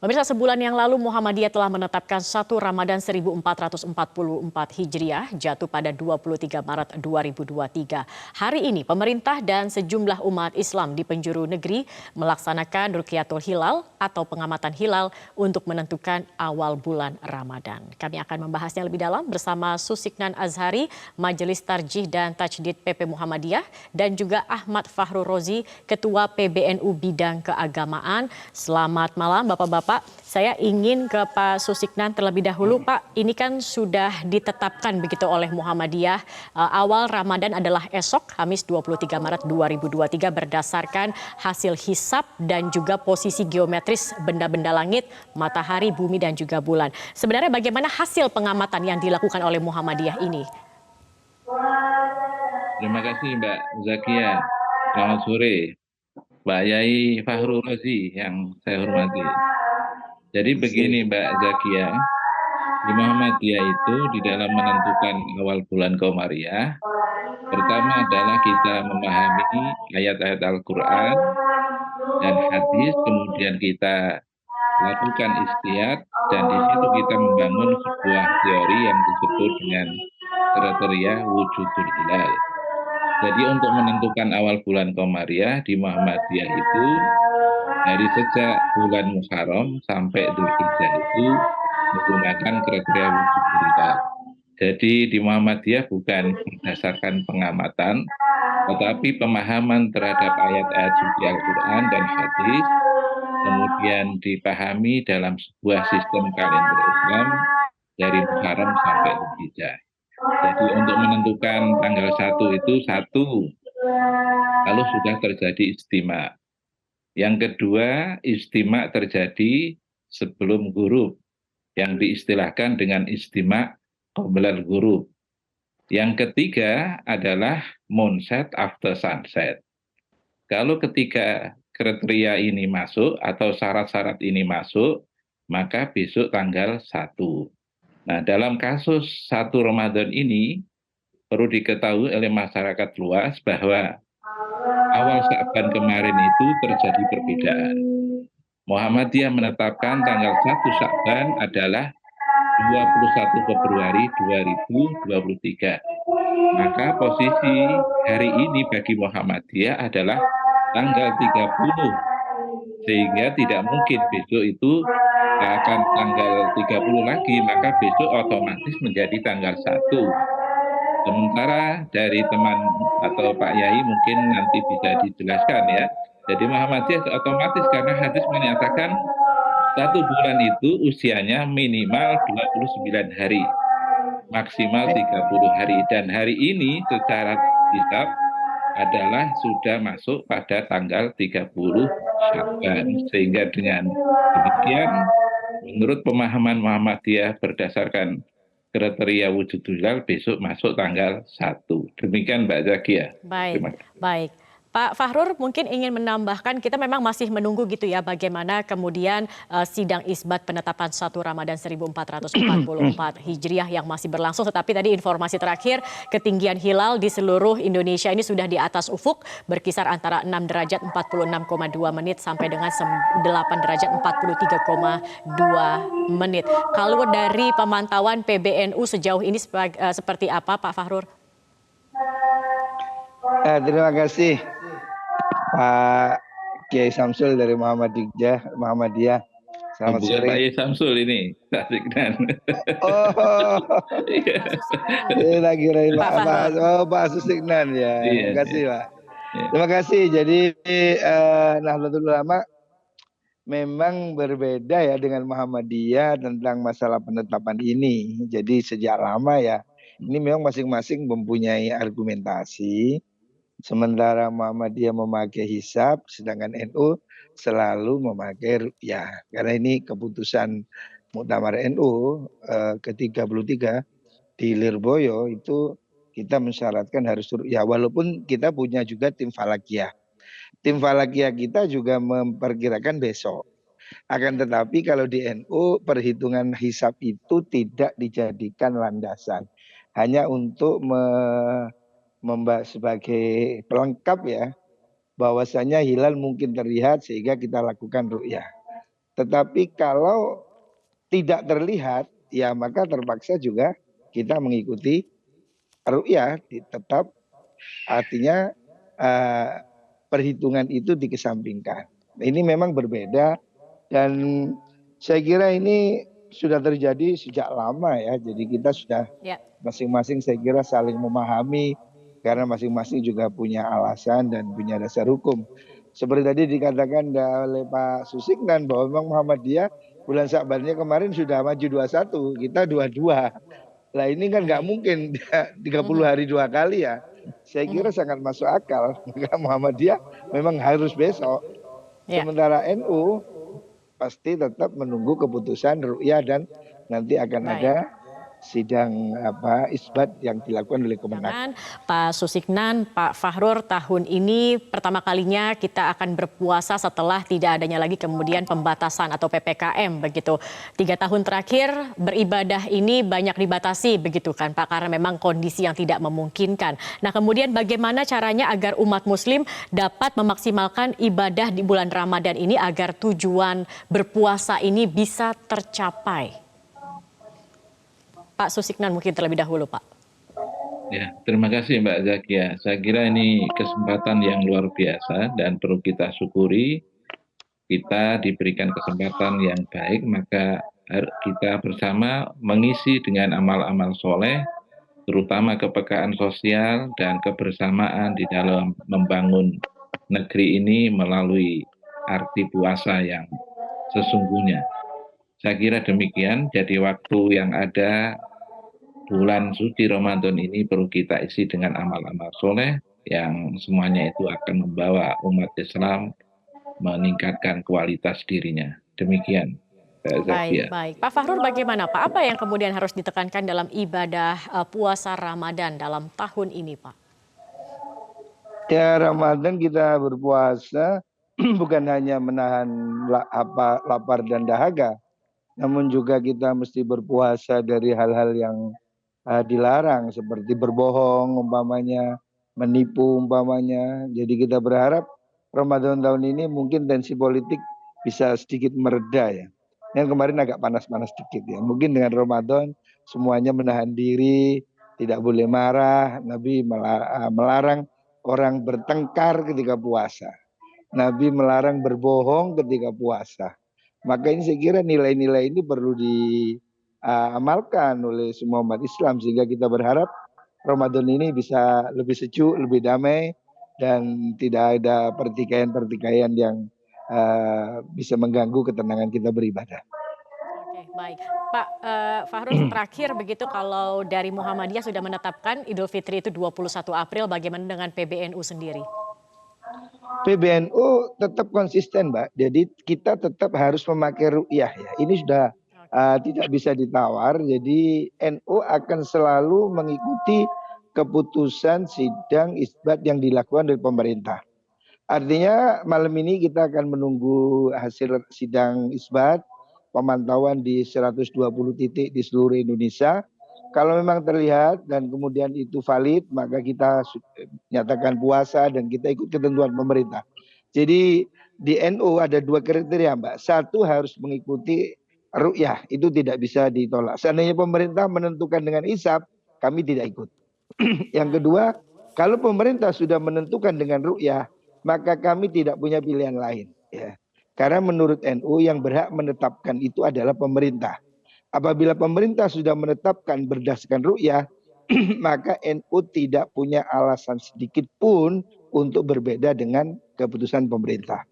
Pemirsa, sebulan yang lalu Muhammadiyah telah menetapkan 1 Ramadan 1444 Hijriah jatuh pada 23 Maret 2023. Hari ini pemerintah dan sejumlah umat Islam di penjuru negeri melaksanakan Rukyatul Hilal atau pengamatan hilal untuk menentukan awal bulan Ramadan. Kami akan membahasnya lebih dalam bersama Susiknan Azhari, Majelis Tarjih dan Tajdid PP Muhammadiyah, dan juga Ahmad Fahrur Rozi, Ketua PBNU Bidang Keagamaan. Selamat malam Bapak-Bapak. Saya ingin ke Pak Susiknan terlebih dahulu. Pak, ini kan sudah ditetapkan begitu oleh Muhammadiyah. Awal Ramadan adalah esok, Kamis 23 Maret 2023 berdasarkan hasil hisab dan juga posisi geometris benda-benda langit, matahari, bumi, dan juga bulan. Sebenarnya bagaimana hasil pengamatan yang dilakukan oleh Muhammadiyah ini? Terima kasih Mbak Zakia. Selamat sore. Pak Yai Fahrur Rozi yang saya hormati. Jadi begini Mbak Zakia, di Muhammadiyah itu di dalam menentukan awal bulan Komariah, pertama adalah kita memahami ayat-ayat Al-Quran dan hadis, kemudian kita lakukan istihad, dan di situ kita membangun sebuah teori yang disebut dengan kriteria wujudul hilal. Jadi untuk menentukan awal bulan Komariah di Muhammadiyah itu dari sejak bulan Muharram sampai Dzulhijjah itu menggunakan kriteria wujudul hilal. Jadi di Muhammadiyah bukan berdasarkan pengamatan, tetapi pemahaman terhadap ayat-ayat suci Al-Quran dan hadis, kemudian dipahami dalam sebuah sistem kalender Islam dari Muharram sampai Dzulhijjah. Jadi untuk menentukan tanggal 1 itu 1, kalau sudah terjadi istimewa. Yang kedua, istimewa terjadi sebelum ghurub, yang diistilahkan dengan istimewa qoblal ghurub. Yang ketiga adalah moonset after sunset. Kalau ketiga kriteria ini masuk atau syarat-syarat ini masuk, maka besok tanggal 1. Nah, dalam kasus 1 Ramadan ini, perlu diketahui oleh masyarakat luas bahwa awal Sya'ban kemarin itu terjadi perbedaan. Muhammadiyah menetapkan tanggal 1 Sya'ban adalah 21 Februari 2023. Maka posisi hari ini bagi Muhammadiyah adalah tanggal 30. Sehingga tidak mungkin besok itu akan tanggal 30 lagi, maka besok otomatis menjadi tanggal 1. Sementara dari teman atau Pak Yai mungkin nanti bisa dijelaskan ya. Jadi Muhammadiyah otomatis karena hadis menyatakan 1 bulan itu usianya minimal 29 hari, maksimal 30 hari. Dan hari ini secara hisab adalah sudah masuk pada tanggal 30 Sya'ban. Sehingga dengan demikian, menurut pemahaman Muhammadiyah berdasarkan kriteria wujudul hilal, besok masuk tanggal 1. Demikian Mbak Zakia. Baik. Pak Fahrur mungkin ingin menambahkan, kita memang masih menunggu gitu ya bagaimana kemudian sidang isbat penetapan 1 Ramadan 1444 Hijriah yang masih berlangsung. Tetapi tadi informasi terakhir, ketinggian hilal di seluruh Indonesia ini sudah di atas ufuk, berkisar antara 6 derajat 46,2 menit sampai dengan 8 derajat 43,2 menit. Kalau dari pemantauan PBNU sejauh ini seperti apa Pak Fahrur? Terima kasih Pak Kiai Samsul dari Muhammadiyah. Selamat sore. Pak Kiai Samsul ini, Pak Susiknan. Oh, lagi Pak Susiknan ya. Terima kasih Pak. Terima kasih. Jadi Nahdlatul Ulama memang berbeda ya dengan Muhammadiyah tentang masalah penetapan ini. Jadi sejak lama ya, ini memang masing-masing mempunyai argumentasi. Sementara Muhammadiyah memakai hisab, sedangkan NU selalu memakai ru'yah. Karena ini keputusan Muktamar NU ke-33 di Lirboyo itu kita mensyaratkan harus ru'yah. Walaupun kita punya juga tim falakiyah. Tim falakiyah kita juga memperkirakan besok. Akan tetapi kalau di NU perhitungan hisab itu tidak dijadikan landasan. Hanya untuk sebagai pelengkap ya, bahwasanya hilal mungkin terlihat sehingga kita lakukan ru'yah. Tetapi kalau tidak terlihat, ya maka terpaksa juga kita mengikuti ru'yah, tetap artinya perhitungan itu dikesampingkan. Ini memang berbeda dan saya kira ini sudah terjadi sejak lama ya. Jadi kita sudah masing-masing saya kira saling memahami karena masing-masing juga punya alasan dan punya dasar hukum. Seperti tadi dikatakan oleh Pak Susiknan bahwa memang Muhammadiyah bulan Sya'bannya kemarin sudah maju 21, kita 22. Lah ini kan nggak mungkin 30 hari 2 kali ya. Saya kira sangat masuk akal. Muhammadiyah memang harus besok. Sementara NU pasti tetap menunggu keputusan ru'yah dan nanti akan ada sidang isbat yang dilakukan oleh Kemenak. Pak Susiknan, Pak Fahrur, tahun ini pertama kalinya kita akan berpuasa setelah tidak adanya lagi kemudian pembatasan atau PPKM begitu. 3 tahun terakhir beribadah ini banyak dibatasi begitu kan Pak, karena memang kondisi yang tidak memungkinkan. Nah kemudian bagaimana caranya agar umat muslim dapat memaksimalkan ibadah di bulan Ramadan ini agar tujuan berpuasa ini bisa tercapai? Pak Susiknan mungkin terlebih dahulu, Pak. Ya, terima kasih Mbak Zakia. Saya kira ini kesempatan yang luar biasa dan perlu kita syukuri. Kita diberikan kesempatan yang baik, maka kita bersama mengisi dengan amal-amal soleh, terutama kepekaan sosial dan kebersamaan di dalam membangun negeri ini melalui arti puasa yang sesungguhnya. Saya kira demikian, jadi waktu yang ada bulan suci Ramadan ini perlu kita isi dengan amal-amal soleh yang semuanya itu akan membawa umat Islam meningkatkan kualitas dirinya. Demikian. Baik. Pak Fahrur bagaimana Pak? Apa yang kemudian harus ditekankan dalam ibadah puasa Ramadan dalam tahun ini Pak? Ya Ramadan kita berpuasa bukan hanya menahan lapar dan dahaga, namun juga kita mesti berpuasa dari hal-hal yang dilarang seperti berbohong umpamanya, menipu umpamanya. Jadi kita berharap Ramadan tahun ini mungkin tensi politik bisa sedikit mereda ya. Yang kemarin agak panas-panas sedikit ya. Mungkin dengan Ramadan semuanya menahan diri, tidak boleh marah. Nabi melarang orang bertengkar ketika puasa. Nabi melarang berbohong ketika puasa. Maka ini saya kira nilai-nilai ini perlu diamalkan oleh semua umat Islam sehingga kita berharap Ramadan ini bisa lebih sejuk, lebih damai dan tidak ada pertikaian-pertikaian yang bisa mengganggu ketenangan kita beribadah. Oke, baik. Pak Fahrur terakhir begitu kalau dari Muhammadiyah sudah menetapkan Idul Fitri itu 21 April, bagaimana dengan PBNU sendiri? PBNU tetap konsisten, Mbak. Jadi kita tetap harus memakai ru'yah ya. Ini sudah tidak bisa ditawar. Jadi NU akan selalu mengikuti keputusan sidang isbat yang dilakukan oleh pemerintah. Artinya malam ini kita akan menunggu hasil sidang isbat, pemantauan di 120 titik di seluruh Indonesia. Kalau memang terlihat dan kemudian itu valid, maka kita nyatakan puasa dan kita ikut ketentuan pemerintah. Jadi di NU ada 2 kriteria, Mbak. Satu harus mengikuti ru'yah, itu tidak bisa ditolak. Seandainya pemerintah menentukan dengan hisab, kami tidak ikut. Yang kedua, kalau pemerintah sudah menentukan dengan ru'yah, maka kami tidak punya pilihan lain. Ya. Karena menurut NU yang berhak menetapkan itu adalah pemerintah. Apabila pemerintah sudah menetapkan berdasarkan ru'yah, maka NU tidak punya alasan sedikit pun untuk berbeda dengan keputusan pemerintah.